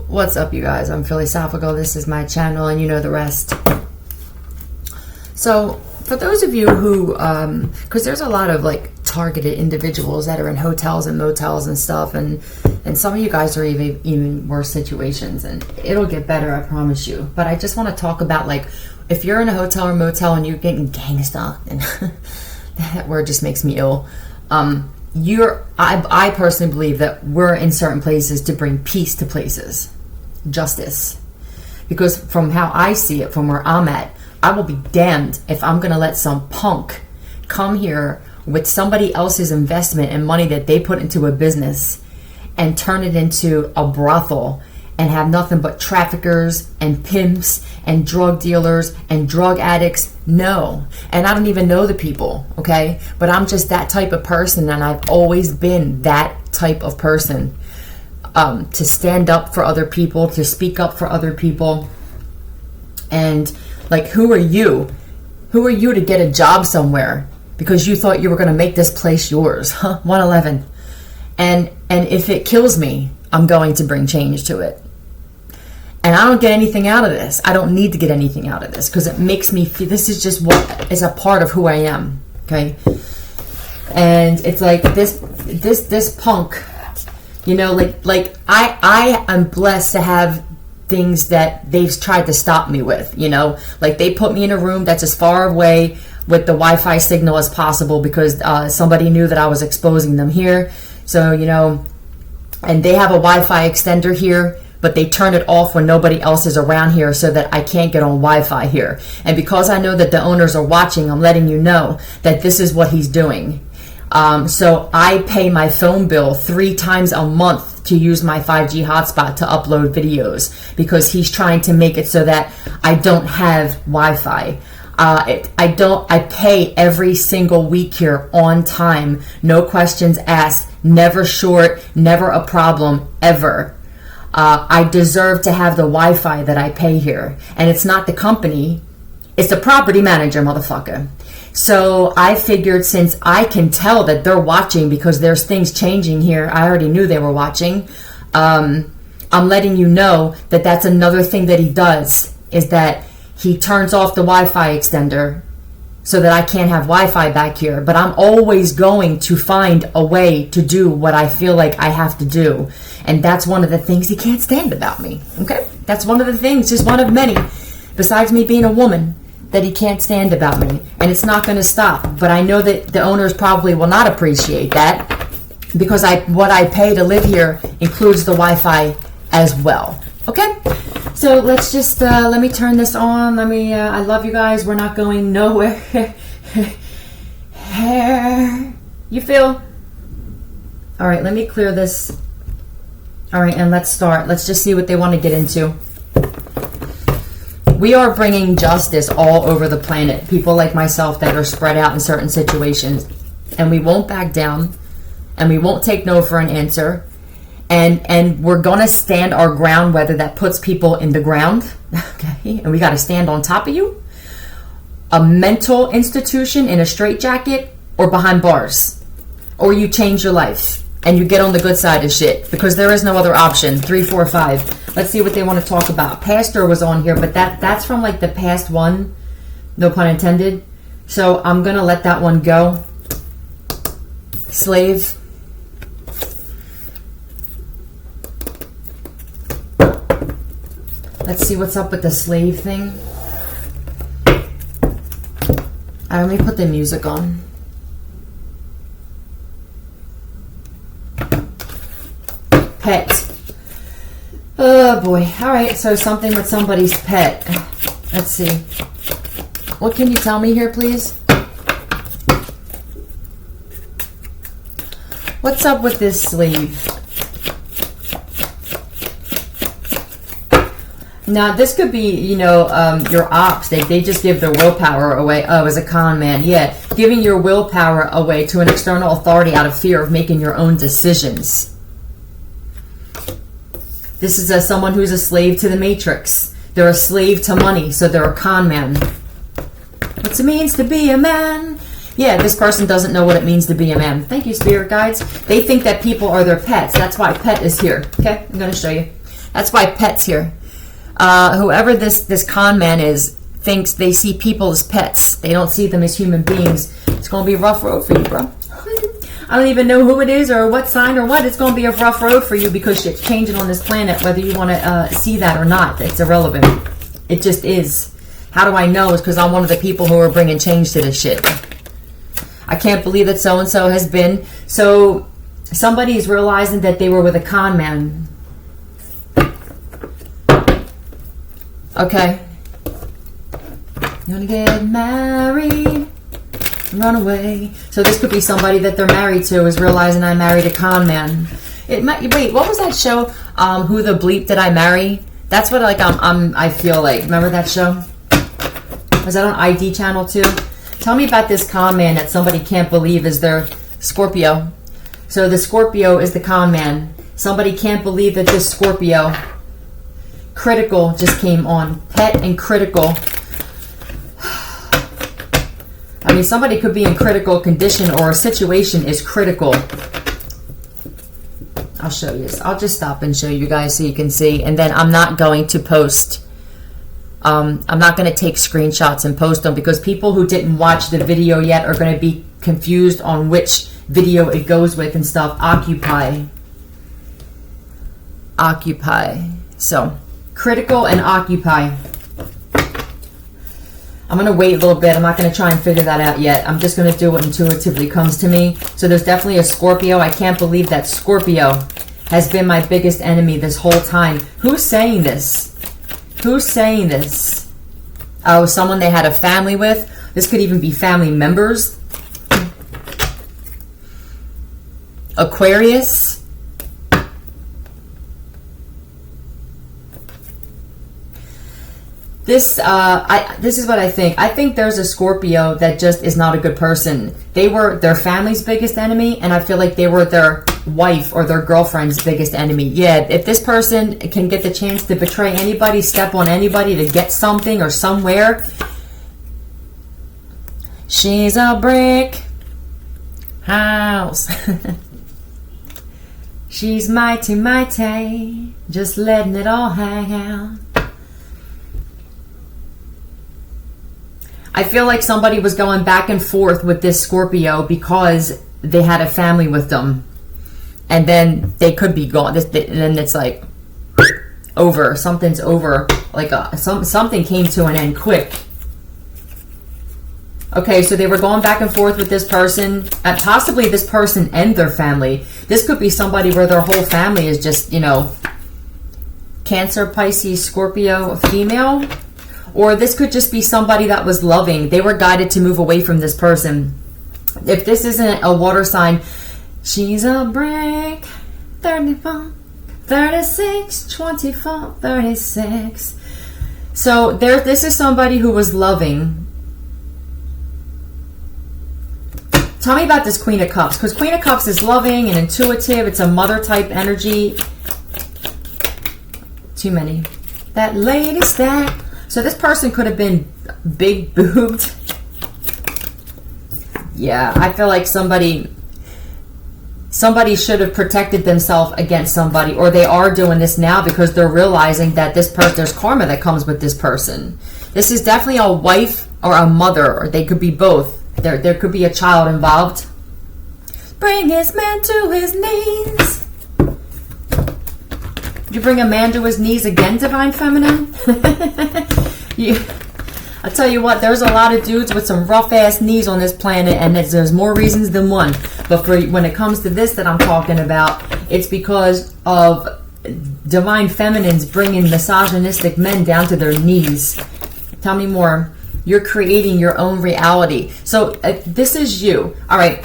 What's up, you guys? I'm Philosophical. This is my channel, and you know the rest. So, for those of you who, because there's a lot of like targeted individuals that are in hotels and motels and stuff, and some of you guys are even worse situations, and it'll get better, I promise you. But I just want to talk about, like, if you're in a hotel or motel and you're getting gangsta, and that word just makes me ill. I personally believe that we're in certain places to bring peace to places. Justice. Because from how I see it, from where I'm at, I will be damned if I'm going to let some punk come here with somebody else's investment and money that they put into a business and turn it into a brothel and have nothing but traffickers and pimps and drug dealers and drug addicts. No. And I don't even know the people, okay? But I'm just that type of person, and I've always been that type of person. To stand up for other people, to speak up for other people. And, like, who are you? Who are you to get a job somewhere because you thought you were going to make this place yours? 111. And if it kills me, I'm going to bring change to it. And I don't get anything out of this. I don't need to get anything out of this because it makes me feel, this is just what is a part of who I am, okay? And it's like this punk, you know, like I am blessed to have things that they've tried to stop me with, you know, like they put me in a room that's as far away with the Wi-Fi signal as possible because somebody knew that I was exposing them here. So, you know, and they have a Wi-Fi extender here, but they turn it off when nobody else is around here so that I can't get on Wi-Fi here. And because I know that the owners are watching, I'm letting you know that this is what he's doing. So I pay my phone bill 3 times a month to use my 5G hotspot to upload videos because he's trying to make it so that I don't have Wi-Fi. I pay every single week here on time, no questions asked, never short, never a problem, ever. I deserve to have the Wi-Fi that I pay here. And it's not the company, it's the property manager, motherfucker. So I figured since I can tell that they're watching because there's things changing here, I already knew they were watching. I'm letting you know that that's another thing that he does, is that he turns off the Wi-Fi extender so that I can't have Wi-Fi back here. But I'm always going to find a way to do what I feel like I have to do. And that's one of the things he can't stand about me. Okay? That's one of the things, just one of many, besides me being a woman, that he can't stand about me. And it's not going to stop. But I know that the owners probably will not appreciate that because what I pay to live here includes the Wi-Fi as well. Okay? So let's just, let me turn this on. I love you guys. We're not going nowhere. You feel? All right, let me clear this. All right, and let's start. Let's just see what they want to get into. We are bringing justice all over the planet. People like myself that are spread out in certain situations. And we won't back down. And we won't take no for an answer. And we're going to stand our ground, whether that puts people in the ground. Okay? And we got to stand on top of you. A mental institution in a straitjacket or behind bars. Or you change your life. And you get on the good side of shit. Because there is no other option. 3, 4, 5. Let's see what they want to talk about. Pastor was on here, but that's from like the past one. No pun intended. So I'm going to let that one go. Slave. Let's see what's up with the slave thing. Let me put the music on. Pet. Oh boy. Alright, so something with somebody's pet. Let's see. What can you tell me here, please? What's up with this slave? Now, this could be, you know, your ops. They just give their willpower away. Oh, as a con man. Yeah, giving your willpower away to an external authority out of fear of making your own decisions. This is someone who's a slave to the matrix. They're a slave to money, so they're a con man. What's it means to be a man? Yeah, this person doesn't know what it means to be a man. Thank you, spirit guides. They think that people are their pets. That's why pet is here. Okay, I'm going to show you. That's why pets here. Whoever this con man is thinks they see people as pets. They don't see them as human beings. It's going to be a rough road for you, bro. I don't even know who it is or what sign or what. It's going to be a rough road for you because shit's changing on this planet, whether you want to see that or not. It's irrelevant. It just is. How do I know? It's because I'm one of the people who are bringing change to this shit. I can't believe that so-and-so has been. So somebody is realizing that they were with a con man. Okay. You want to get married? Run away. So this could be somebody that they're married to is realizing I married a con man. It might. Wait, what was that show? Who the bleep did I marry? That's what I feel like. Remember that show? Was that on ID channel too? Tell me about this con man that somebody can't believe is their Scorpio. So the Scorpio is the con man. Somebody can't believe that this Scorpio. Critical just came on. Pet and critical. I mean, somebody could be in critical condition or a situation is critical. I'll show you. I'll just stop and show you guys so you can see. And then I'm not going to post. I'm not going to take screenshots and post them because people who didn't watch the video yet are going to be confused on which video it goes with and stuff. Occupy. So, critical and occupy. I'm going to wait a little bit. I'm not going to try and figure that out yet. I'm just going to do what intuitively comes to me. So there's definitely a Scorpio. I can't believe that Scorpio has been my biggest enemy this whole time. Who's saying this? Who's saying this? Oh, someone they had a family with. This could even be family members. Aquarius. This is what I think. I think there's a Scorpio that just is not a good person. They were their family's biggest enemy, and I feel like they were their wife or their girlfriend's biggest enemy. Yeah, if this person can get the chance to betray anybody, step on anybody to get something or somewhere. She's a brick house. She's mighty, mighty, just letting it all hang out. I feel like somebody was going back and forth with this Scorpio because they had a family with them. And then they could be gone. And then it's like over. Something's over. Like something came to an end quick. Okay, so they were going back and forth with this person. And possibly this person and their family. This could be somebody where their whole family is just, Cancer, Pisces, Scorpio, female. Or this could just be somebody that was loving. They were guided to move away from this person. If this isn't a water sign, she's a brick, 34, 36, 24, 36. So this is somebody who was loving. Tell me about this Queen of Cups. Because Queen of Cups is loving and intuitive. It's a mother type energy. Too many. That lady stack. So this person could have been big boobed. Yeah, I feel like somebody should have protected themselves against somebody, or they are doing this now because they're realizing that there's karma that comes with this person. This is definitely a wife or a mother, or they could be both. There could be a child involved. Bring his man to his knees. You bring a man to his knees again, Divine Feminine? I'll tell you what, there's a lot of dudes with some rough-ass knees on this planet, and there's more reasons than one. But when it comes to this that I'm talking about, it's because of Divine Feminines bringing misogynistic men down to their knees. Tell me more. You're creating your own reality. So this is you. All right.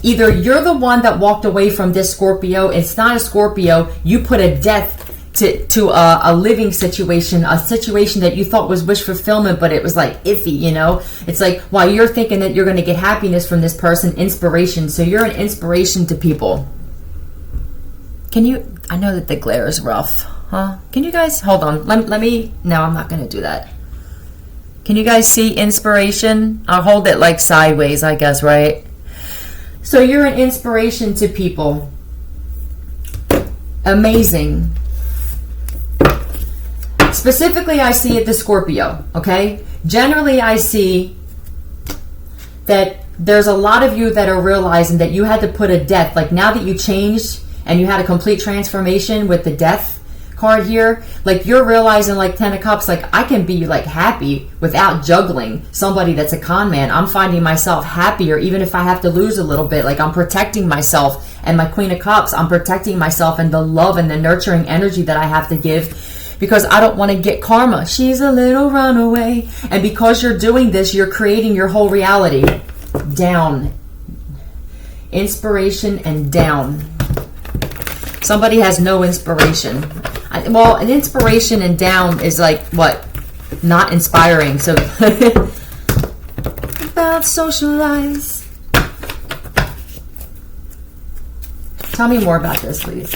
Either you're the one that walked away from this Scorpio. It's not a Scorpio. You put a death to a living situation, a situation that you thought was wish fulfillment, but it was like iffy, It's like, while you're thinking that you're going to get happiness from this person, inspiration. So you're an inspiration to people. I know that the glare is rough, huh? Can you guys, hold on. Let me, no, I'm not going to do that. Can you guys see inspiration? I'll hold it like sideways, I guess, right? So you're an inspiration to people. Amazing. Specifically, I see it the Scorpio, okay? Generally, I see that there's a lot of you that are realizing that you had to put a death, like now that you changed and you had a complete transformation with the death card here, like you're realizing, like 10 of Cups, like I can be like happy without juggling somebody that's a con man. I'm finding myself happier even if I have to lose a little bit. Like I'm protecting myself, and my Queen of Cups, I'm protecting myself and the love and the nurturing energy that I have to give, because I don't want to get karma. She's a little runaway. And because you're doing this, you're creating your whole reality. Down. Inspiration and down. Somebody has no inspiration. Well, an inspiration and down is like, what? Not inspiring. So, about socialize. Tell me more about this, please.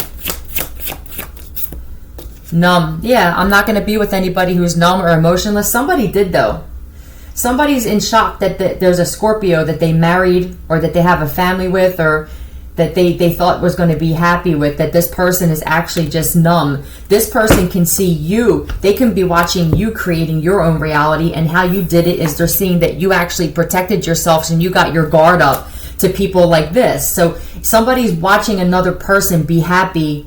Numb. Yeah, I'm not going to be with anybody who's numb or emotionless. Somebody did, though. Somebody's in shock that there's a Scorpio that they married or that they have a family with, or that they thought was going to be happy with, that this person is actually just numb. This person can see you. They can be watching you creating your own reality, and how you did it is they're seeing that you actually protected yourselves and you got your guard up to people like this. So somebody's watching another person be happy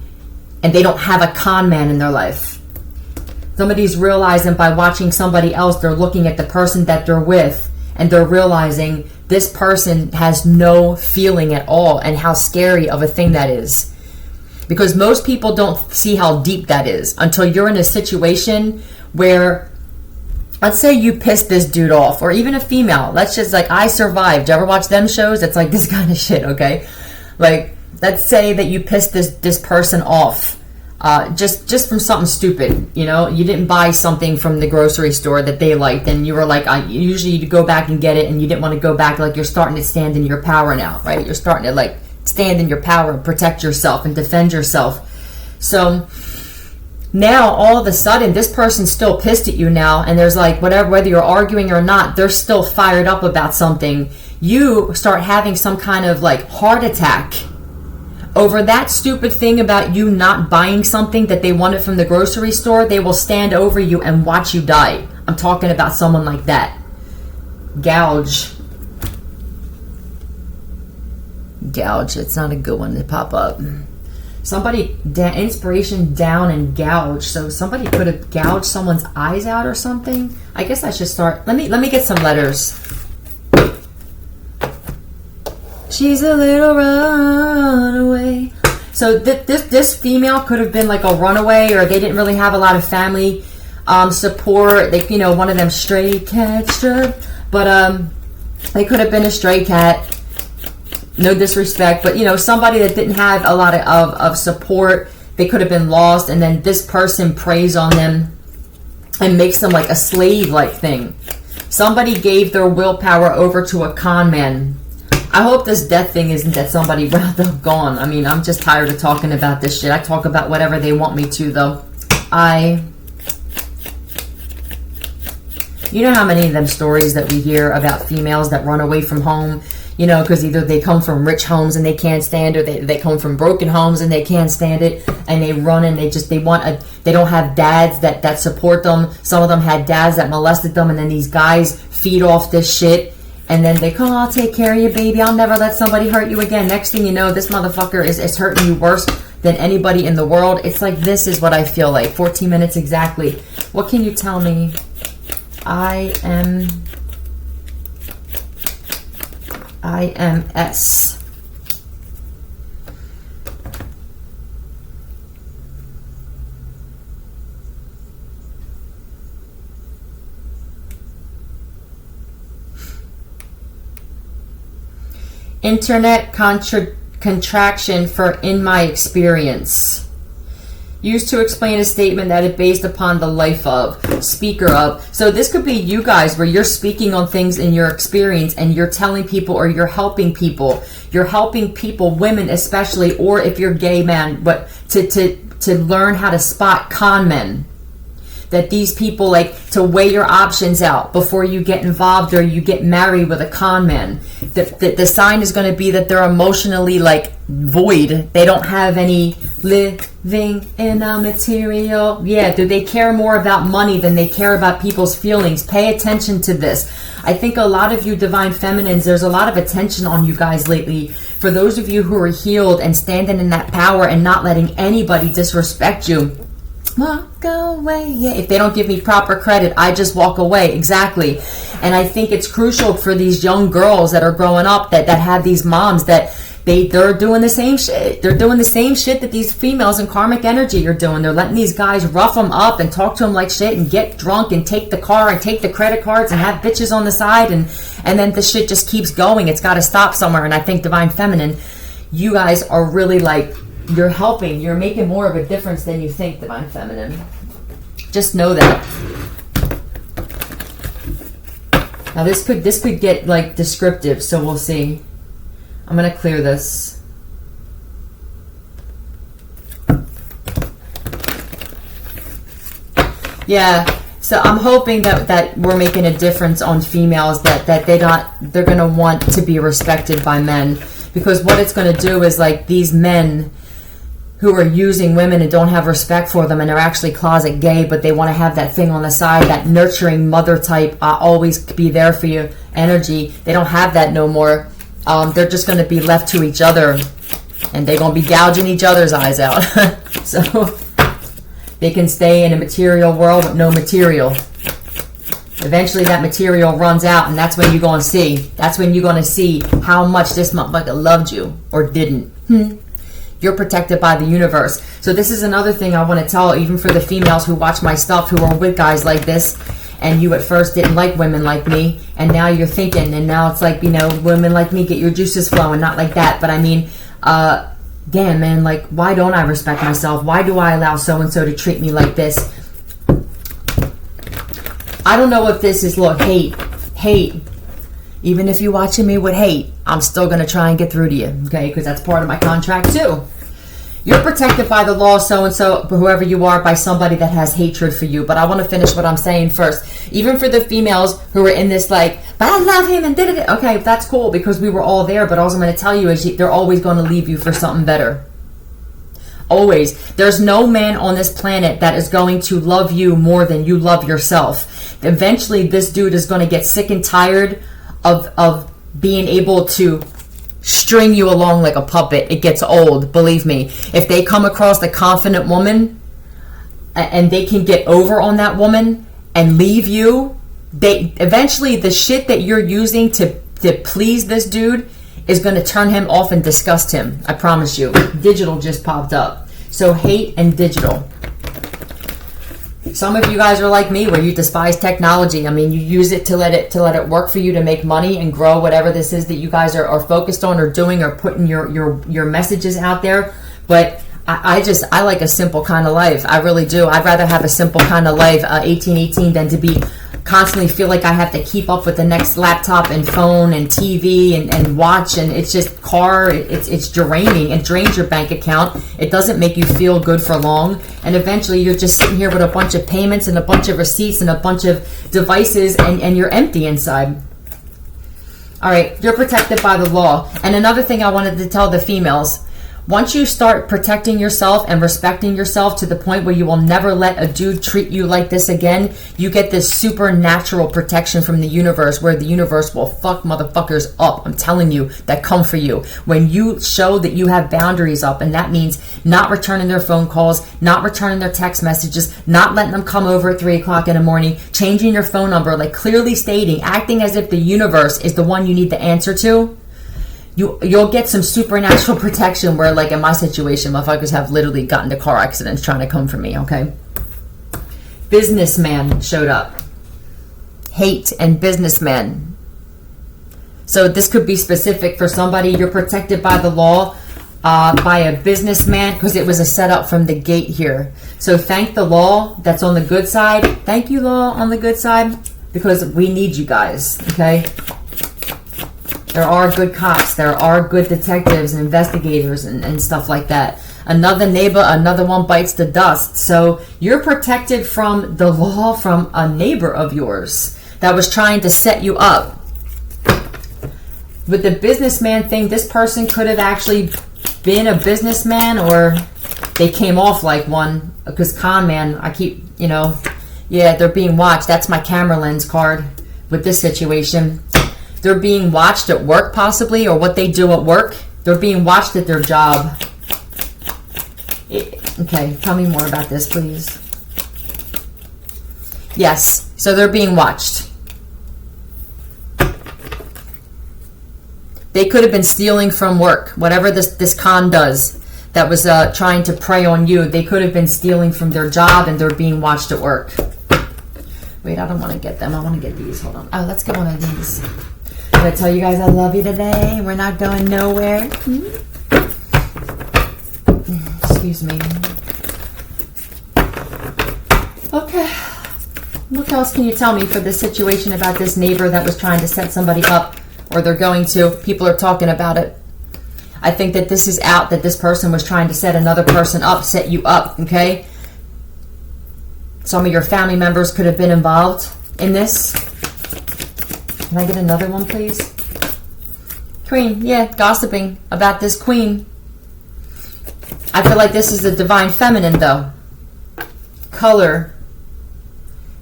and they don't have a con man in their life. Somebody's realizing by watching somebody else, they're looking at the person that they're with and they're realizing this person has no feeling at all, and how scary of a thing that is. Because most people don't see how deep that is until you're in a situation where, let's say you pissed this dude off, or even a female. Let's just, like, I Survived. You ever watch them shows? It's like this kind of shit, okay? Like, let's say that you pissed this person off. Just from something stupid, you know, you didn't buy something from the grocery store that they liked, and you were like, usually you go back and get it, and you didn't want to go back. Like, you're starting to stand in your power now, right? You're starting to like stand in your power and protect yourself and defend yourself. So now all of a sudden this person's still pissed at you now, and there's like whether you're arguing or not, they're still fired up about something. You start having some kind of like heart attack over that stupid thing about you not buying something that they wanted from the grocery store. They will stand over you and watch you die. I'm talking about someone like that. Gouge. Gouge. It's not a good one to pop up. Somebody, inspiration down and gouge. So somebody could have gouged someone's eyes out or something. I guess I should start. Let me get some letters. She's a little runaway. So this female could have been like a runaway, or they didn't really have a lot of family support. They, you know, one of them stray cats, but they could have been a stray cat. No disrespect, but you know, somebody that didn't have a lot of support. They could have been lost, and then this person preys on them and makes them like a slave-like thing. Somebody gave their willpower over to a con man. I hope this death thing isn't that somebody wound up gone. I mean, I'm just tired of talking about this shit. I talk about whatever they want me to, though. You know how many of them stories that we hear about females that run away from home, you know, because either they come from rich homes and they can't stand it, or they come from broken homes and they can't stand it, and they run and they don't have dads that support them. Some of them had dads that molested them, and then these guys feed off this shit. And then they come, I'll take care of you, baby. I'll never let somebody hurt you again. Next thing you know, this motherfucker is hurting you worse than anybody in the world. It's like, this is what I feel like. 14 minutes exactly. What can you tell me? IMS. Internet contraction for in my experience. Used to explain a statement that is based upon the life of, speaker of. So this could be you guys where you're speaking on things in your experience and you're telling people, or you're helping people. You're helping people, women especially, or if you're gay man, but to learn how to spot con men. that these people like to weigh your options out before you get involved or you get married with a con man. The sign is going to be that they're emotionally like void. They don't have any living in a material. Yeah, do they care more about money than they care about people's feelings? Pay attention to this. I think a lot of you divine feminines, there's a lot of attention on you guys lately. For those of you who are healed and standing in that power and not letting anybody disrespect you, walk away. Yeah, if they don't give me proper credit, I just walk away. Exactly. And I think it's crucial for these young girls that are growing up that have these moms that they're doing the same shit. They're doing the same shit that these females in karmic energy are doing. They're letting these guys rough them up and talk to them like shit and get drunk and take the car and take the credit cards and have bitches on the side, and then the shit just keeps going. It's got to stop somewhere. And I think divine feminine, you guys are really like, you're helping. You're making more of a difference than you think, divine feminine. Just know that. Now this could get like descriptive, so we'll see. I'm going to clear this. Yeah, so I'm hoping that we're making a difference on females, that they're going to want to be respected by men, because what it's going to do is like these men who are using women and don't have respect for them, and they're actually closet gay, but they want to have that thing on the side, that nurturing mother type, always be there for you energy. They don't have that no more. They're just going to be left to each other, and they're going to be gouging each other's eyes out. So they can stay in a material world with no material. Eventually that material runs out, and that's when you're going to see. That's when you're going to see how much this motherfucker loved you or didn't. You're protected by the universe. So this is another thing I want to tell, even for the females who watch my stuff, who are with guys like this, and you at first didn't like women like me, and now you're thinking, and now it's like, you know, women like me, get your juices flowing, not like that. But I mean, damn, man, like, why don't I respect myself? Why do I allow so-and-so to treat me like this? I don't know if this is, look, hate. Even if you're watching me with hate, I'm still going to try and get through to you, okay? Because that's part of my contract, too. You're protected by the law, so-and-so, whoever you are, by somebody that has hatred for you. But I want to finish what I'm saying first. Even for the females who are in this, like, but I love him and did it. Okay, that's cool, because we were all there. But all I'm going to tell you is they're always going to leave you for something better. Always. There's no man on this planet that is going to love you more than you love yourself. Eventually, this dude is going to get sick and tired of being able to string you along like a puppet. It gets old, believe me. If they come across a confident woman and they can get over on that woman and leave you, they eventually, the shit that you're using to please this dude is going to turn him off and disgust him. I promise you. Digital just popped up. So hate and digital. Some of you guys are like me, where you despise technology. I mean, you use it to let it work for you, to make money and grow whatever this is that you guys are focused on or doing, or putting your messages out there. But I like a simple kind of life. I really do. I'd rather have a simple kind of life, 1818, than to be constantly feel like I have to keep up with the next laptop and phone and TV and watch, and it's just it's draining. It drains your bank account. It doesn't make you feel good for long, and eventually you're just sitting here with a bunch of payments and a bunch of receipts and a bunch of devices, and you're empty inside. All right, you're protected by the law. And another thing I wanted to tell the females: once you start protecting yourself and respecting yourself to the point where you will never let a dude treat you like this again, you get this supernatural protection from the universe, where the universe will fuck motherfuckers up. I'm telling you, that come for you. When you show that you have boundaries up, and that means not returning their phone calls, not returning their text messages, not letting them come over at 3 o'clock in the morning, changing your phone number, like clearly stating, acting as if the universe is the one you need to answer to, You'll get some supernatural protection, where, like in my situation, motherfuckers have literally gotten into car accidents trying to come for me, okay? Businessman showed up. Hate and businessman. So this could be specific for somebody. You're protected by the law, by a businessman, because it was a setup from the gate here. So thank the law that's on the good side. Thank you, law on the good side, because we need you guys, okay? There are good cops. There are good detectives and investigators and stuff like that. Another neighbor, another one bites the dust. So you're protected from the law from a neighbor of yours that was trying to set you up. With the businessman thing, this person could have actually been a businessman, or they came off like one, because con man, I keep, yeah, they're being watched. That's my camera lens card with this situation. They're being watched at work possibly, or what they do at work. They're being watched at their job. Okay, tell me more about this, please. Yes, so they're being watched. They could have been stealing from work. Whatever this con does that was trying to prey on you, they could have been stealing from their job, and they're being watched at work. Wait, I don't want to get them. I want to get these. Hold on. Oh, let's get one of these. I'm going to tell you guys I love you today. We're not going nowhere. Excuse me. Okay. What else can you tell me for this situation about this neighbor that was trying to set somebody up, or they're going to? People are talking about it. I think that this is out, that this person was trying to set another person up, set you up, okay? Some of your family members could have been involved in this. Can I get another one, please? Queen, yeah, gossiping about this queen. I feel like this is the divine feminine, though. Color.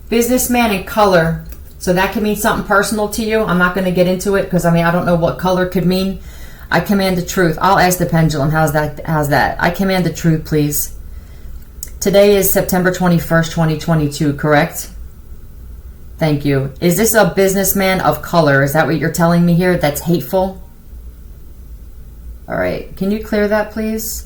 Businessman and color. So that could mean something personal to you. I'm not going to get into it because, I don't know what color could mean. I command the truth. I'll ask the pendulum. How's that? I command the truth, please. Today is September 21st, 2022, correct? Thank you. Is this a businessman of color? Is that what you're telling me here? That's hateful? All right. Can you clear that, please?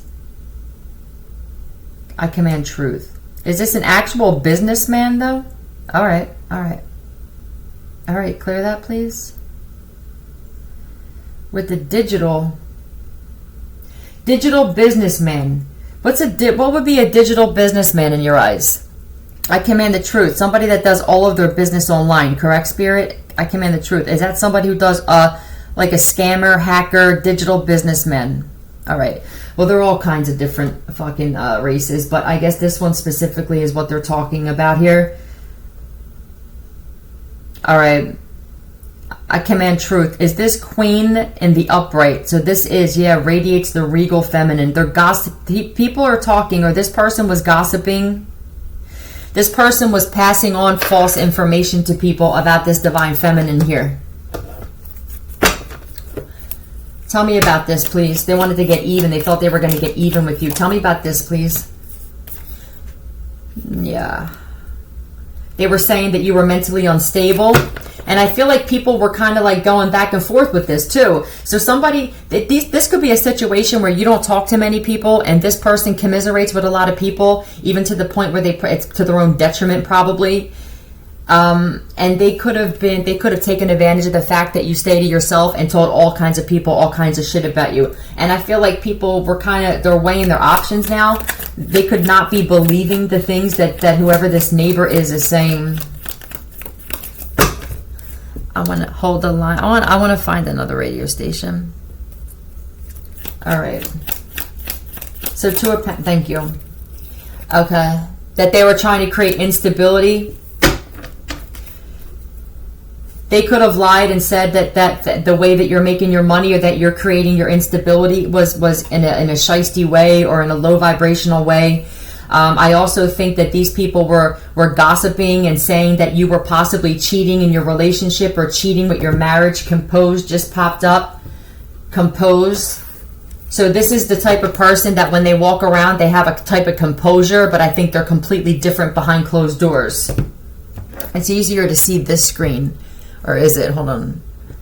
I command truth. Is this an actual businessman, though? All right. All right. Clear that, please. With the digital businessman. What would be a digital businessman in your eyes? I command the truth. Somebody that does all of their business online, correct, Spirit? I command the truth. Is that somebody who does like a scammer, hacker, digital businessman? All right. Well, there are all kinds of different fucking races, but I guess this one specifically is what they're talking about here. All right. I command truth. Is this queen in the upright? So this is, radiates the regal feminine. They're people are talking, or this person was gossiping. This person was passing on false information to people about this divine feminine here. Tell me about this, please. They wanted to get even. They thought they were going to get even with you. Tell me about this, please. Yeah. They were saying that you were mentally unstable. And I feel like people were kind of like going back and forth with this too. So this could be a situation where you don't talk to many people, and this person commiserates with a lot of people, even to the point where it's to their own detriment probably. And they could have taken advantage of the fact that you stay to yourself and told all kinds of people all kinds of shit about you. And I feel like people were they're weighing their options now. They could not be believing the things that whoever this neighbor is saying. I want to hold the line. I want to find another radio station. All right. So thank you. Okay. That they were trying to create instability. They could have lied and said that the way that you're making your money, or that you're creating your instability was in a shisty way, or in a low vibrational way. I also think that these people were gossiping and saying that you were possibly cheating in your relationship or cheating with your marriage. Compose just popped up. Compose. So this is the type of person that when they walk around, they have a type of composure, but I think they're completely different behind closed doors. It's easier to see this screen. Or is it? Hold on.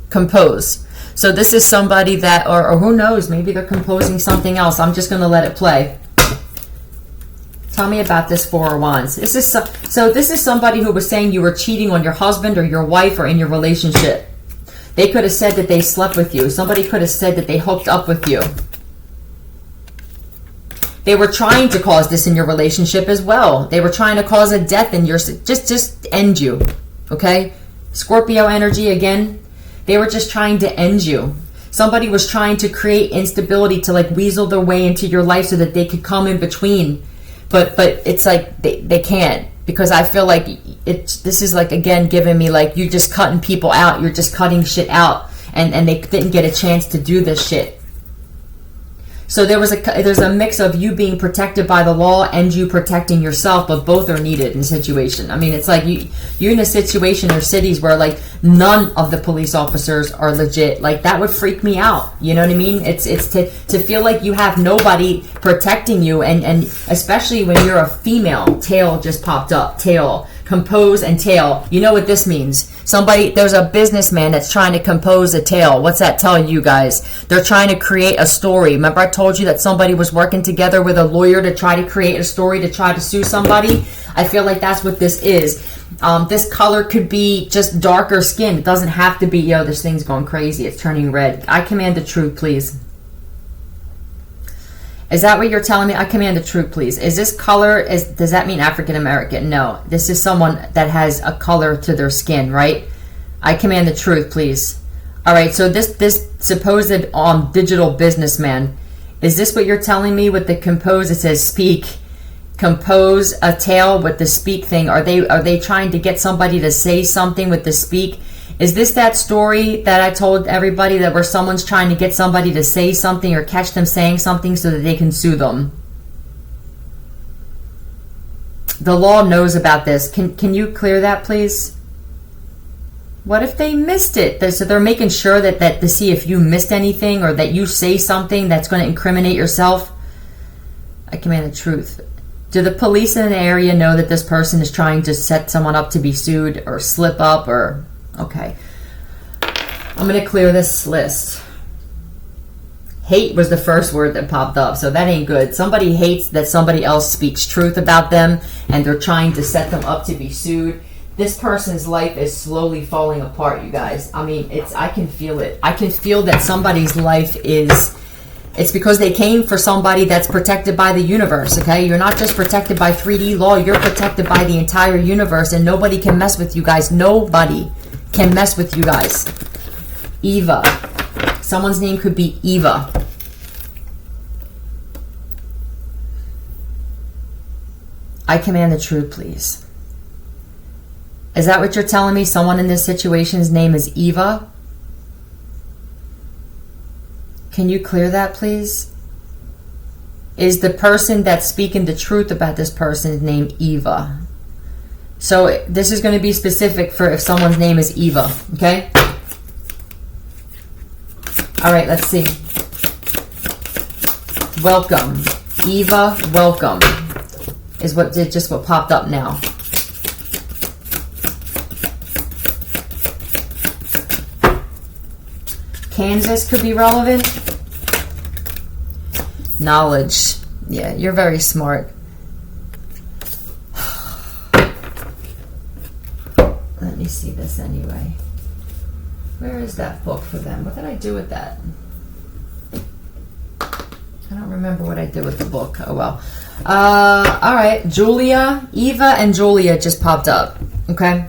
Compose. So this is somebody that, or who knows, maybe they're composing something else. I'm just going to let it play. Tell me about this Four of Wands. This is somebody who was saying you were cheating on your husband or your wife or in your relationship. They could have said that they slept with you. Somebody could have said that they hooked up with you. They were trying to cause this in your relationship as well. They were trying to cause a death in your... Just end you. Okay? Scorpio energy again. They were just trying to end you. Somebody was trying to create instability to like weasel their way into your life so that they could come in between. But it's like they can't, because I feel like this is like, again, giving me like, you're just cutting people out. You're just cutting shit out. And they didn't get a chance to do this shit. So there's a mix of you being protected by the law and you protecting yourself, but both are needed in a situation. I mean, it's like you're in a situation or cities where like none of the police officers are legit. Like that would freak me out. You know what I mean? It's to feel like you have nobody protecting you, and especially when you're a female. Tail just popped up. Tail. Compose and tail. You know what this means. There's a businessman that's trying to compose a tale. What's that telling you guys? They're trying to create a story. Remember I told you that somebody was working together with a lawyer to try to create a story to try to sue somebody? I feel like that's what this is. This color could be just darker skin. It doesn't have to be, yo, this thing's going crazy. It's turning red. I command the truth, please. Is that what you're telling me? I command the truth, please. Is this color, does that mean African American? No. This is someone that has a color to their skin, right? I command the truth, please. All right, so this supposed digital businessman, is this what you're telling me with the compose? It says speak. Compose a tale with the speak thing. Are they trying to get somebody to say something with the speak? Is this that story that I told everybody, that where someone's trying to get somebody to say something or catch them saying something so that they can sue them? The law knows about this. Can you clear that, please? What if they missed it? So they're making sure that to see if you missed anything or that you say something that's going to incriminate yourself. I command the truth. Do the police in the area know that this person is trying to set someone up to be sued or slip up or... Okay, I'm going to clear this list. Hate was the first word that popped up, so that ain't good. Somebody hates that somebody else speaks truth about them, and they're trying to set them up to be sued. This person's life is slowly falling apart, you guys. I mean, I can feel it. I can feel that somebody's life is... It's because they came for somebody that's protected by the universe, okay? You're not just protected by 3D law. You're protected by the entire universe, and nobody can mess with you guys. Nobody can mess with you guys. Eva. Someone's name could be Eva. I command the truth, please. Is that what you're telling me? Someone in this situation's name is Eva? Can you clear that, please? Is the person that's speaking the truth about this person's name Eva? So this is going to be specific for if someone's name is Eva, okay? All right, let's see. Welcome. Eva, welcome is just what popped up now. Kansas could be relevant. Knowledge. Yeah, you're very smart. Let me see this anyway. Where is that book for them? What did I do with that? I don't remember what I did with the book. Oh well. All right. Julia, Eva and Julia just popped up. Okay.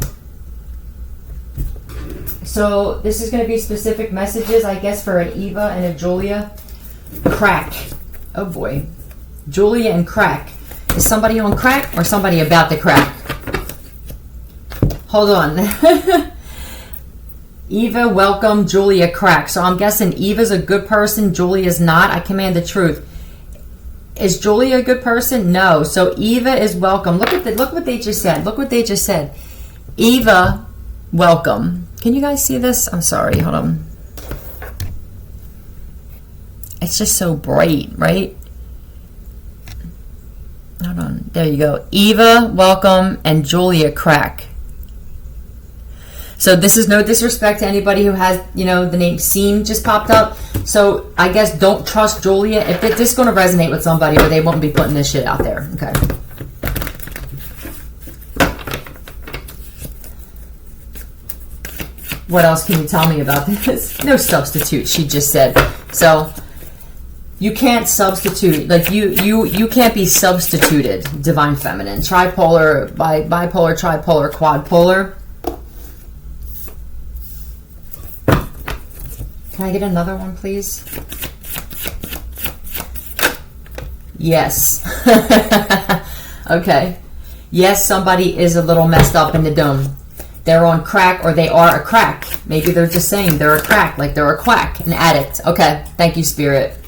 So this is going to be specific messages, I guess, for an Eva and a Julia. Crack. Oh boy. Julia and crack. Is somebody on crack or somebody about to crack? Hold on. Eva, welcome. Julia, crack. So I'm guessing Eva's a good person. Julia's not. I command the truth. Is Julia a good person? No. So Eva is welcome. Look what they just said. Look what they just said. Eva, welcome. Can you guys see this? I'm sorry. Hold on. It's just so bright, right? Hold on. There you go. Eva, welcome, and Julia, crack. So this is no disrespect to anybody who has, the name Seam just popped up. So I guess don't trust Julia. If this is going to resonate with somebody, or they won't be putting this shit out there. Okay. What else can you tell me about this? No substitute, she just said. So you can't substitute, like you can't be substituted. Divine feminine, tripolar, bipolar, tripolar, quadpolar. Can I get another one, please? Yes. Okay. Yes, somebody is a little messed up in the dome. They're on crack, or they are a crack. Maybe they're just saying they're a crack, like they're a quack, an addict. Okay. Thank you, Spirit.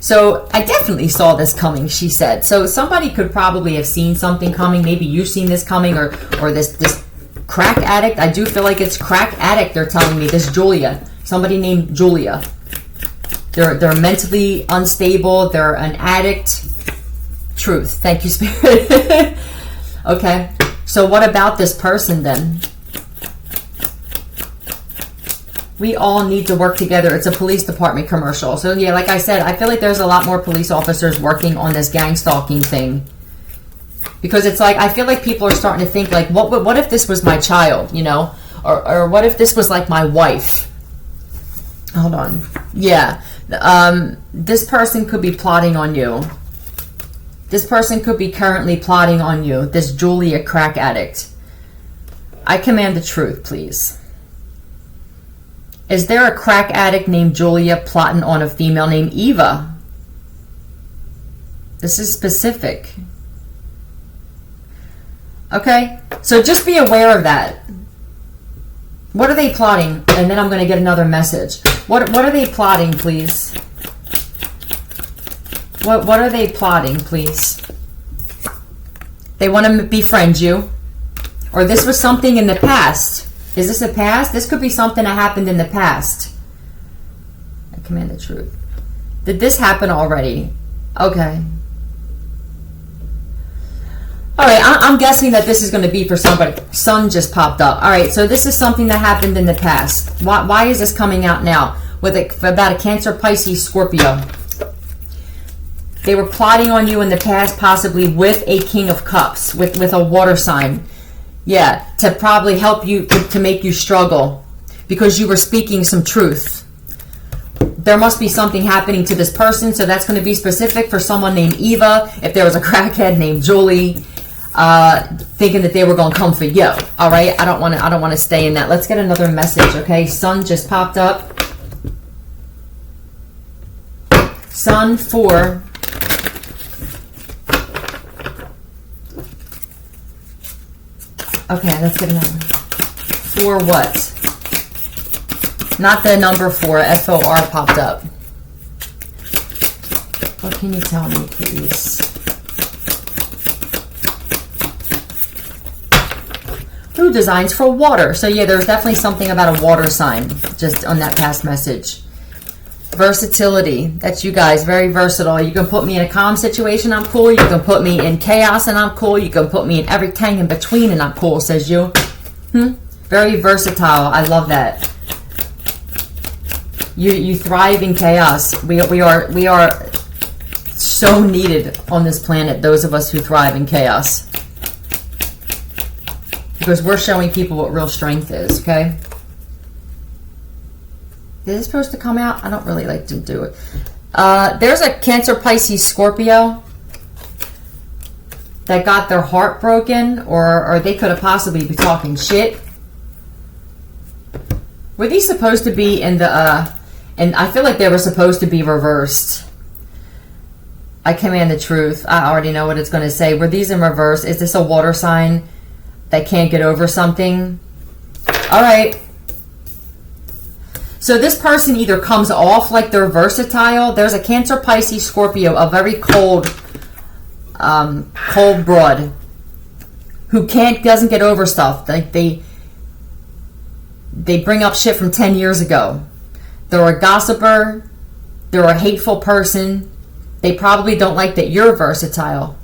So I definitely saw this coming, she said. So somebody could probably have seen something coming. Maybe you've seen this coming, or this crack addict. I do feel like it's crack addict, they're telling me. This Julia. Somebody named Julia. They're mentally unstable. They're an addict. Truth. Thank you, Spirit. Okay. So what about this person then? We all need to work together. It's a police department commercial. So yeah, like I said, I feel like there's a lot more police officers working on this gang stalking thing. Because it's like, I feel like people are starting to think like, what if this was my child, you know? Or what if this was like my wife? Hold on. Yeah. This person could be plotting on you. This person could be currently plotting on you. This Julia crack addict. I command the truth, please. Is there a crack addict named Julia plotting on a female named Eva? This is specific. Okay? So just be aware of that. What are they plotting? And then I'm going to get another message. What are they plotting, please? What are they plotting, please? They want to befriend you. Or this was something in the past. Is this a past? This could be something that happened in the past. I command the truth. Did this happen already? Okay. Alright, I'm guessing that this is going to be for somebody. Sun just popped up. Alright, so this is something that happened in the past. Why is this coming out now? About a Cancer, Pisces, Scorpio. They were plotting on you in the past, possibly with a King of Cups, with a water sign. Yeah, to probably help you, to make you struggle. Because you were speaking some truth. There must be something happening to this person, so that's going to be specific for someone named Eva. If there was a crackhead named Julie, thinking that they were going to come for you. All right, I don't want to stay in that. Let's get another message. Okay, Sun just popped up. Sun 4. Okay, let's get another. 4 what? Not the number 4. F-O-R popped up. What can you tell me, please? Blue designs for water. So yeah, there's definitely something about a water sign just on that past message. Versatility. That's you guys. Very versatile. You can put me in a calm situation, I'm cool. You can put me in chaos and I'm cool. You can put me in everything in between and I'm cool, says you. Very versatile. I love that. You thrive in chaos. We are so needed on this planet, those of us who thrive in chaos. Because we're showing people what real strength is, okay? Is this supposed to come out? I don't really like to do it. There's a Cancer, Pisces, Scorpio that got their heart broken, or they could have possibly be talking shit. Were these supposed to be in the, and I feel like they were supposed to be reversed. I command the truth. I already know what it's going to say. Were these in reverse? Is this a water sign that can't get over something? All right. So this person either comes off like they're versatile. There's a Cancer, Pisces, Scorpio, a very cold broad who doesn't get over stuff. Like they bring up shit from 10 years ago. They're a gossiper. They're a hateful person. They probably don't like that you're versatile.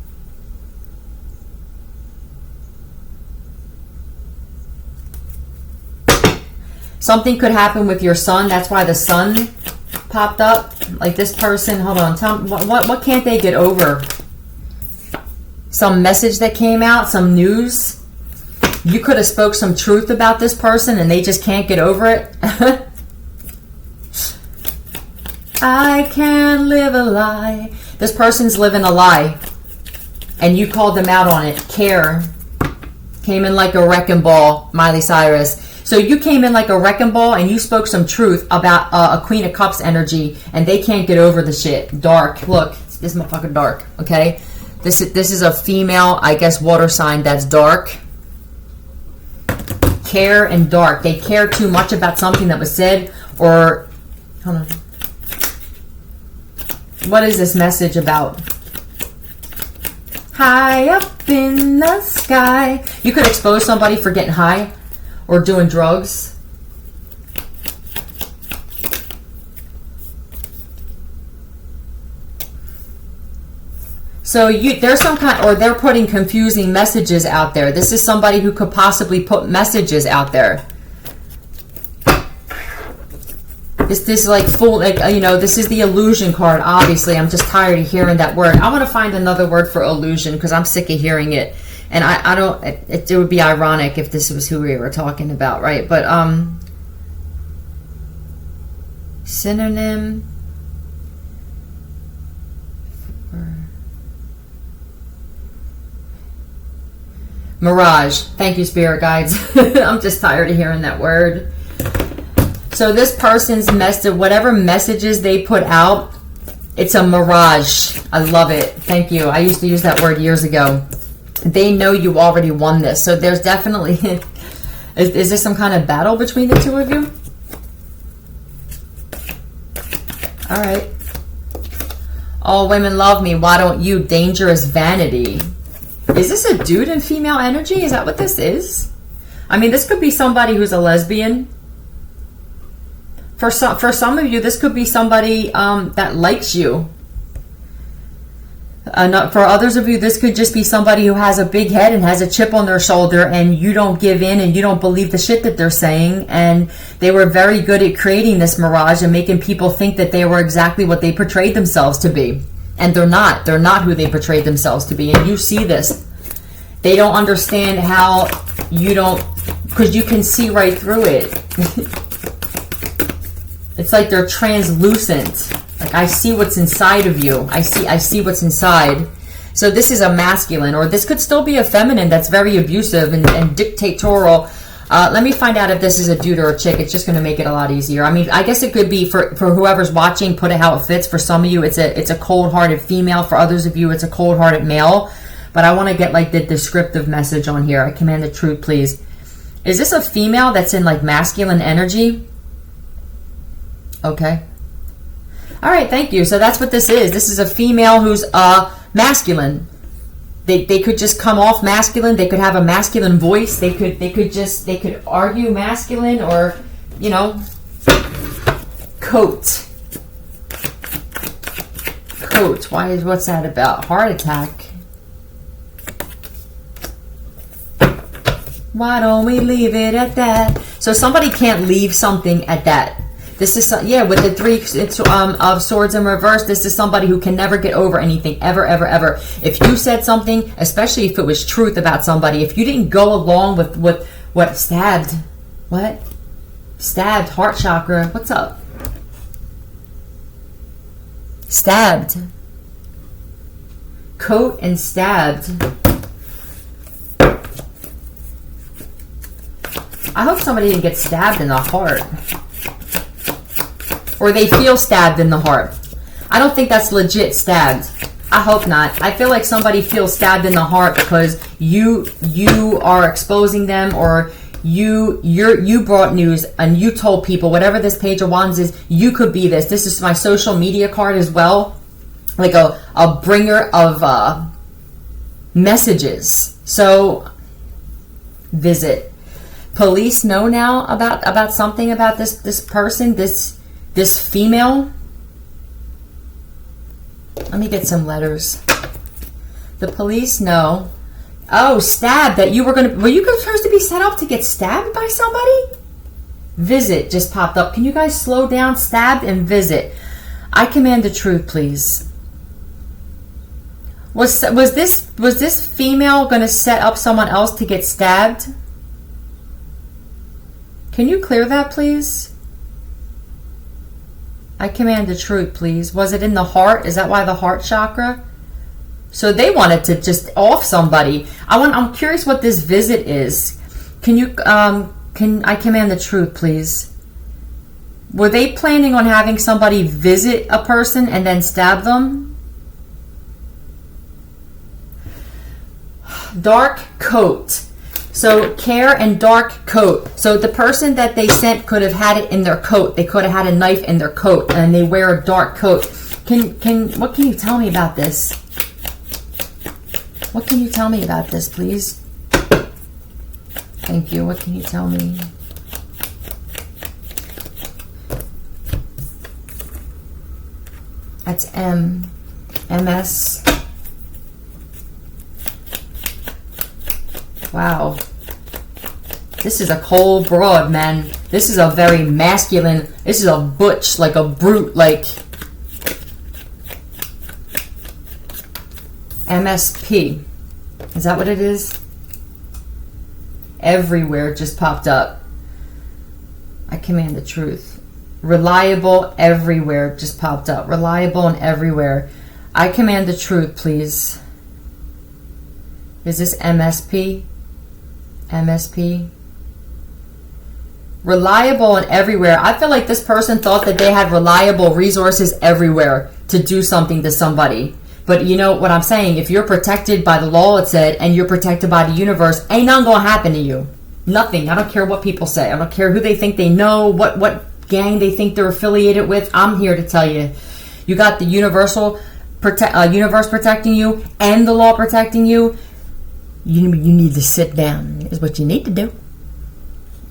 Something could happen with your son. That's why the sun popped up. Like this person, hold on. Tell me, what can't they get over? Some message that came out, some news. You could have spoke some truth about this person and they just can't get over it. I can't live a lie. This person's living a lie. And you called them out on it. Care. Came in like a wrecking ball, Miley Cyrus. So you came in like a wrecking ball and you spoke some truth about a Queen of Cups energy, and they can't get over the shit. Dark. Look, this motherfucker dark. Okay, this is a female, I guess, water sign that's dark. Care and dark. They care too much about something that was said, or hold on. What is this message about? High up in the sky. You could expose somebody for getting high or doing drugs. So there's some kind, or they're putting confusing messages out there. This is somebody who could possibly put messages out there. This like full, like, you know, this is the illusion card. Obviously, I'm just tired of hearing that word. I want to find another word for illusion because I'm sick of hearing it. And I don't. It would be ironic if this was who we were talking about, right? But synonym. Mirage. Thank you, spirit guides. I'm just tired of hearing that word. So this person's message, whatever messages they put out, it's a mirage. I love it. Thank you. I used to use that word years ago. They know you already won this. So there's definitely, is there some kind of battle between the two of you? All right. All women love me. Why don't you? Dangerous vanity. Is this a dude and female energy? Is that what this is? I mean, this could be somebody who's a lesbian. For some of you, this could be somebody that likes you. For others of you, this could just be somebody who has a big head and has a chip on their shoulder, and you don't give in and you don't believe the shit that they're saying. And they were very good at creating this mirage and making people think that they were exactly what they portrayed themselves to be. And they're not. They're not who they portrayed themselves to be. And you see this. They don't understand how you don't, because you can see right through it. It's like they're translucent. Like, I see what's inside of you. I see what's inside. So this is a masculine, or this could still be a feminine that's very abusive and dictatorial. Let me find out if this is a dude or a chick. It's just going to make it a lot easier. I mean, I guess it could be for whoever's watching, put it how it fits. For some of you, it's a cold-hearted female. For others of you, it's a cold-hearted male. But I want to get like the descriptive message on here. I command the truth, please. Is this a female that's in like masculine energy? Okay. All right, thank you. So that's what this is. This is a female who's masculine. They could just come off masculine. They could have a masculine voice. They could argue masculine, or, you know, coat. What's that about? Heart attack. Why don't we leave it at that? So somebody can't leave something at that. This is, with the three of swords in reverse, this is somebody who can never get over anything, ever, ever, ever. If you said something, especially if it was truth about somebody, if you didn't go along with what stabbed, heart chakra, what's up? Stabbed. Coat and stabbed. I hope somebody didn't get stabbed in the heart. Or they feel stabbed in the heart. I don't think that's legit stabbed. I hope not. I feel like somebody feels stabbed in the heart because you are exposing them, or you brought news and you told people, whatever this Page of Wands is, you could be this. This is my social media card as well. Like a bringer of messages. So visit. Police know now about something about this person, this female. Let me get some letters. The police know. Oh, stabbed. That you were you supposed to be set up to get stabbed by somebody? Visit just popped up. Can you guys slow down? Stabbed and visit. I command the truth, please. Was this female going to set up someone else to get stabbed? Can you clear that, please? I command the truth, please. Was it in the heart? Is that why the heart chakra? So they wanted to just off somebody. I'm curious what this visit is. Can you Can I command the truth, please? Were they planning on having somebody visit a person and then stab them? Dark coat. So care and dark coat. So the person that they sent could have had it in their coat. They could have had a knife in their coat, and they wear a dark coat. What can you tell me about this? What can you tell me about this, please? Thank you. What can you tell me? That's MS. Wow. This is a cold broad, man. This is a very masculine. This is a butch, like a brute, like MSP. Is that what it is? Everywhere just popped up. I command the truth. Reliable everywhere just popped up. Reliable and everywhere. I command the truth, please. Is this MSP? MSP? Reliable and everywhere. I feel like this person thought that they had reliable resources everywhere to do something to somebody. But you know what I'm saying? If you're protected by the law, it said, and you're protected by the universe, ain't nothing gonna happen to you. Nothing. I don't care what people say. I don't care who they think they know, what gang they think they're affiliated with. I'm here to tell you. You got the universe protecting you and the law protecting you. You need to sit down is what you need to do.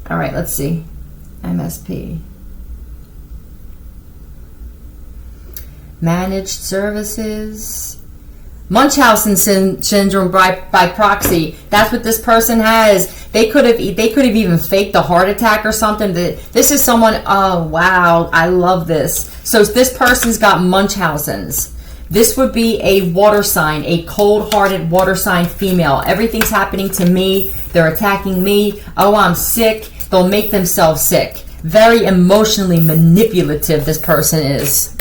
All right, let's see. MSP. Managed services. Munchausen syndrome by proxy. That's what this person has. They could have even faked a heart attack or something. This is someone. Oh wow, I love this. So this person's got Munchausen's. This would be a water sign, a cold-hearted water sign female. Everything's happening to me. They're attacking me. Oh, I'm sick. They'll make themselves sick. Very emotionally manipulative this person is.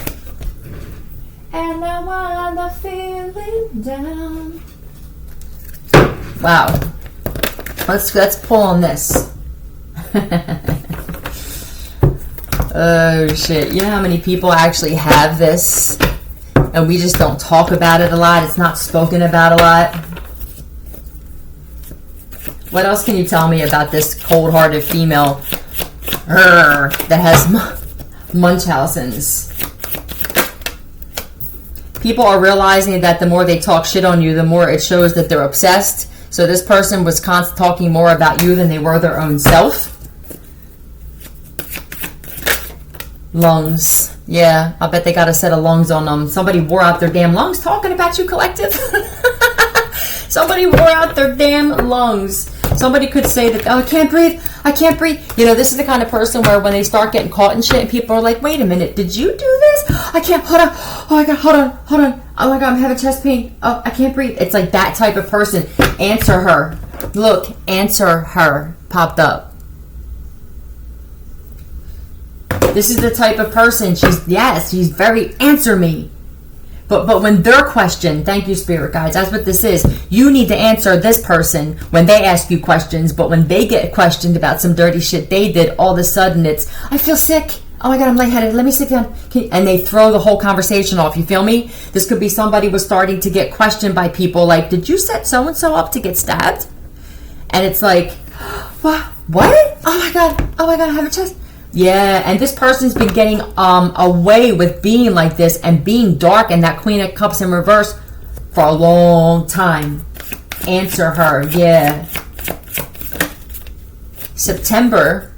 And I wanna feeling down. Wow. Let's pull on this. Oh shit. You know how many people actually have this? And we just don't talk about it a lot. It's not spoken about a lot. What else can you tell me about this cold-hearted female that has Munchausen's? People are realizing that the more they talk shit on you, the more it shows that they're obsessed. So this person was constantly talking more about you than they were their own self. Lungs. Yeah, I bet they got a set of lungs on them. Somebody wore out their damn lungs talking about you, collective. Somebody wore out their damn lungs. Somebody could say that, oh, I can't breathe. I can't breathe. You know, this is the kind of person where when they start getting caught in shit, and people are like, wait a minute, did you do this? I can't, hold on. Oh my God, hold on. Oh my God, I'm having chest pain. Oh, I can't breathe. It's like that type of person. Answer her. Look, answer her popped up. This is the type of person, she's very answer me. But when they're questioned, thank you, spirit guides, that's what this is. You need to answer this person when they ask you questions, but when they get questioned about some dirty shit they did, all of a sudden it's, I feel sick. Oh my God, I'm lightheaded. Let me sit down. And they throw the whole conversation off. You feel me? This could be somebody was starting to get questioned by people like, did you set so-and-so up to get stabbed? And it's like, what? Oh my God, I have a chest. Yeah, and this person's been getting away with being like this and being dark and that Queen of Cups in reverse for a long time. Answer her, yeah. September,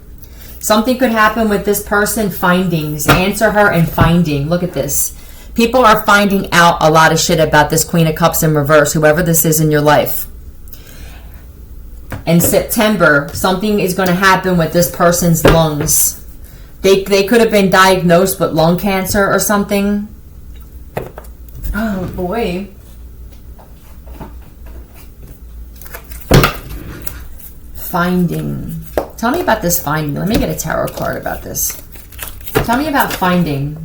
something could happen with this person, findings. Answer her and finding. Look at this. People are finding out a lot of shit about this Queen of Cups in reverse, whoever this is in your life. In September, something is going to happen with this person's lungs. They could have been diagnosed with lung cancer or something. Oh boy. Finding. Tell me about this finding. Let me get a tarot card about this. Tell me about finding.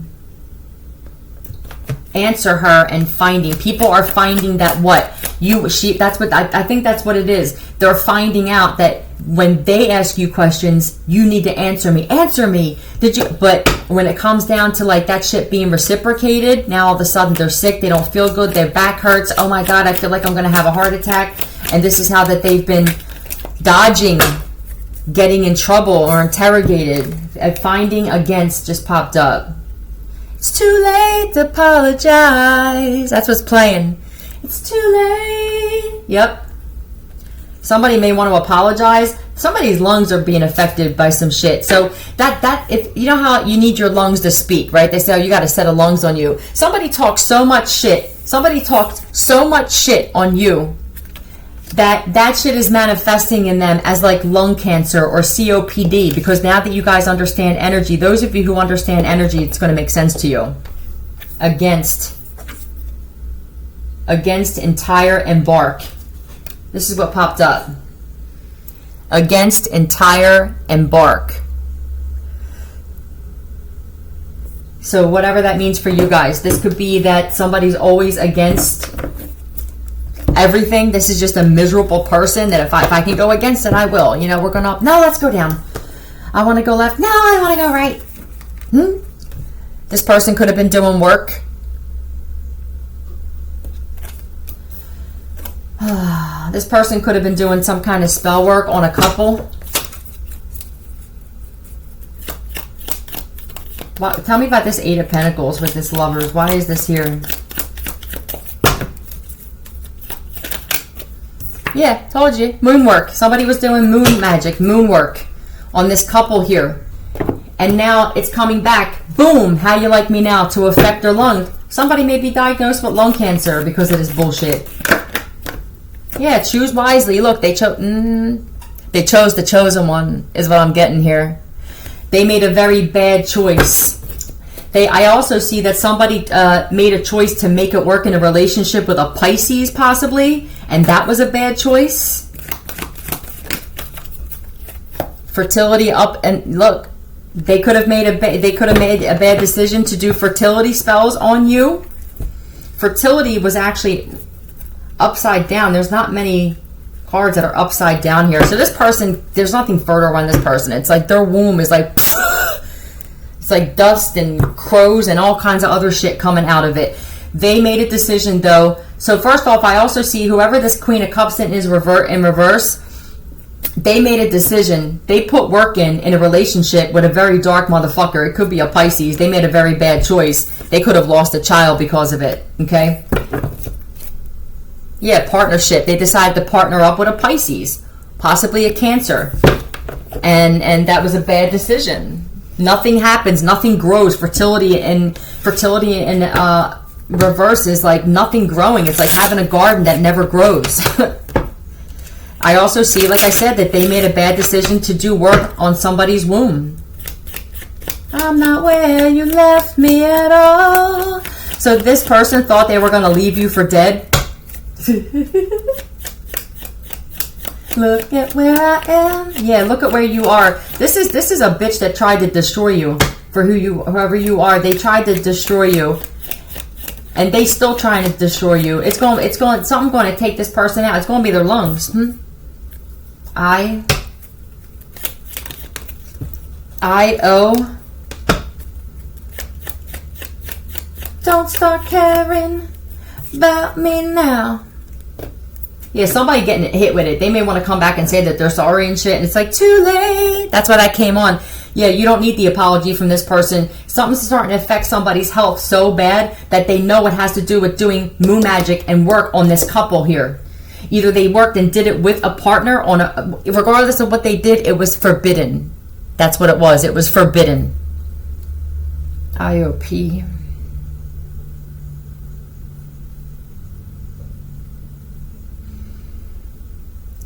Answer her and finding. People are finding that what? That's what I think that's what it is. They're finding out that when they ask you questions, you need to answer me. Answer me. Did you? But when it comes down to like that shit being reciprocated, now all of a sudden they're sick. They don't feel good. Their back hurts. Oh my God, I feel like I'm going to have a heart attack. And this is how that they've been dodging getting in trouble or interrogated. Finding against just popped up. It's too late to apologize. That's what's playing. It's too late. Yep. Somebody may want to apologize. Somebody's lungs are being affected by some shit. So that if you know how you need your lungs to speak, right? They say, oh, you got a set of lungs on you. Somebody talks so much shit. Somebody talked so much shit on you that shit is manifesting in them as like lung cancer or COPD, because now that you guys understand energy, those of you who understand energy, it's going to make sense to you. Against entire embark. This is what popped up. Against entire embark. So whatever that means for you guys, this could be that somebody's always against everything. This is just a miserable person that if I can go against it, I will. You know, we're going up. No, let's go down. I want to go left. No, I want to go right. This person could have been doing work. This person could have been doing some kind of spell work on a couple. Tell me about this Eight of Pentacles with this Lovers. Why is this here? Yeah, told you. Moon work. Somebody was doing moon magic, moon work on this couple here. And now it's coming back. Boom! How you like me now to affect their lungs. Somebody may be diagnosed with lung cancer because of this bullshit. Yeah, choose wisely. Look, they chose the chosen one, is what I'm getting here. They made a very bad choice. I also see that somebody made a choice to make it work in a relationship with a Pisces, possibly, and that was a bad choice. Fertility up, and look, they could have made a bad decision to do fertility spells on you. Fertility was actually upside down. There's not many cards that are upside down here. So this person, there's nothing fertile on this person. It's like their womb is like it's like dust and crows and all kinds of other shit coming out of it. They made a decision though. So first off, I also see whoever this Queen of Cups in reverse, they made a decision. They put work in a relationship with a very dark motherfucker. It could be a Pisces. They made a very bad choice. They could have lost a child because of it. Okay? Yeah, partnership. They decided to partner up with a Pisces, possibly a Cancer. And that was a bad decision. Nothing happens, nothing grows. Fertility in reverse is like nothing growing. It's like having a garden that never grows. I also see, like I said, that they made a bad decision to do work on somebody's womb. I'm not where you left me at all. So this person thought they were going to leave you for dead. Look at where I am. Yeah, look at where you are. This is a bitch that tried to destroy you. For whoever you are, they tried to destroy you, and they still trying to destroy you. Something going to take this person out. It's going to be their lungs. Don't start caring about me now. Yeah, somebody getting hit with it. They may want to come back and say that they're sorry and shit, and it's like, too late. That's why that came on. Yeah, you don't need the apology from this person. Something's starting to affect somebody's health so bad that they know it has to do with doing moon magic and work on this couple here. Either they worked and did it with a partner regardless of what they did, it was forbidden. That's what it was. It was forbidden. IOP.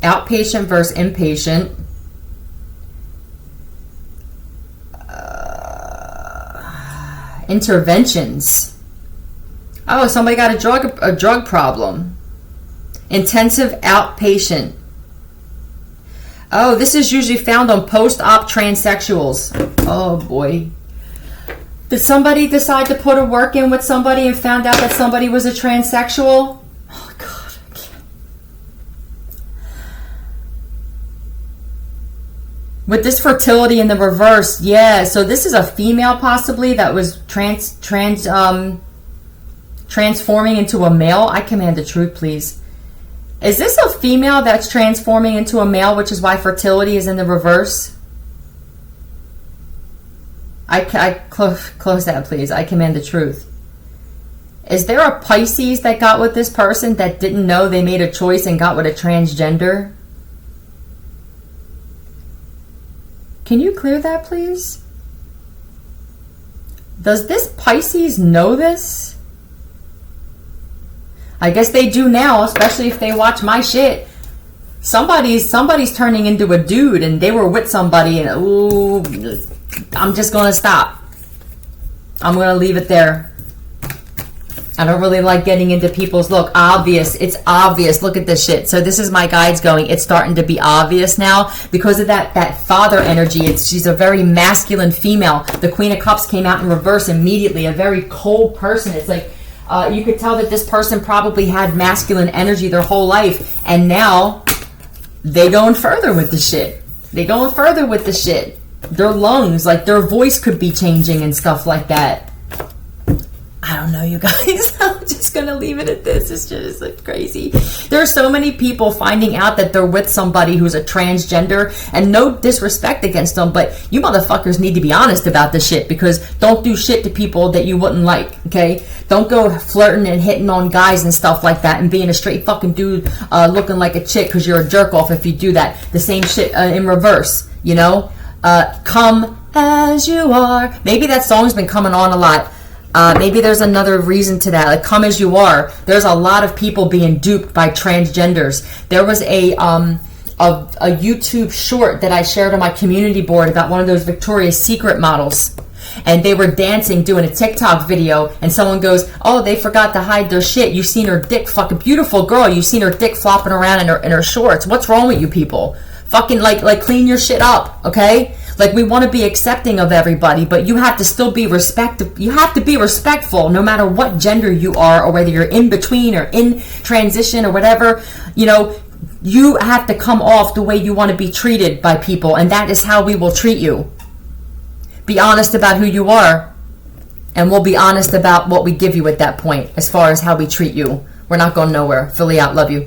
Outpatient versus inpatient. Interventions. Oh, somebody got a drug problem. Intensive outpatient. Oh, this is usually found on post-op transsexuals. Oh boy. Did somebody decide to put a work in with somebody and found out that somebody was a transsexual? Oh God, I can't. With this fertility in the reverse, yeah. So this is a female possibly that was transforming into a male. I command the truth, please. Is this a female that's transforming into a male, which is why fertility is in the reverse? I close that, please. I command the truth. Is there a Pisces that got with this person that didn't know they made a choice and got with a transgender? Can you clear that, please? Does this Pisces know this? I guess they do now, especially if they watch my shit. Somebody's turning into a dude and they were with somebody and ooh, I'm just gonna stop. I'm gonna leave it there. I don't really like getting into people's look. Obvious. It's obvious. Look at this shit. So this is my guides going. It's starting to be obvious now because of that father energy. She's a very masculine female. The Queen of Cups came out in reverse immediately. A very cold person. It's like you could tell that this person probably had masculine energy their whole life, and now they going further with the shit. They going further with the shit. Their lungs, like their voice could be changing and stuff like that. I don't know, you guys. I'm just going to leave it at this. It's just like crazy. There are so many people finding out that they're with somebody who's a transgender, and no disrespect against them, but you motherfuckers need to be honest about this shit, because don't do shit to people that you wouldn't like, okay? Don't go flirting and hitting on guys and stuff like that and being a straight fucking dude looking like a chick because you're a jerk off if you do that. The same shit in reverse, you know? Come as you are. Maybe that song's been coming on a lot. Maybe there's another reason to that. Like, come as you are. There's a lot of people being duped by transgenders. There was a YouTube short that I shared on my community board about one of those Victoria's Secret models. And they were dancing, doing a TikTok video, and someone goes, oh, they forgot to hide their shit. You've seen her dick, fucking beautiful girl. You've seen her dick flopping around in her shorts. What's wrong with you people? Fucking, like clean your shit up, okay? Like, we want to be accepting of everybody, but you have to still be you have to be respectful no matter what gender you are, or whether you're in between or in transition or whatever. You know, you have to come off the way you want to be treated by people, and that is how we will treat you. Be honest about who you are, and we'll be honest about what we give you at that point as far as how we treat you. We're not going nowhere. Philly out. Love you.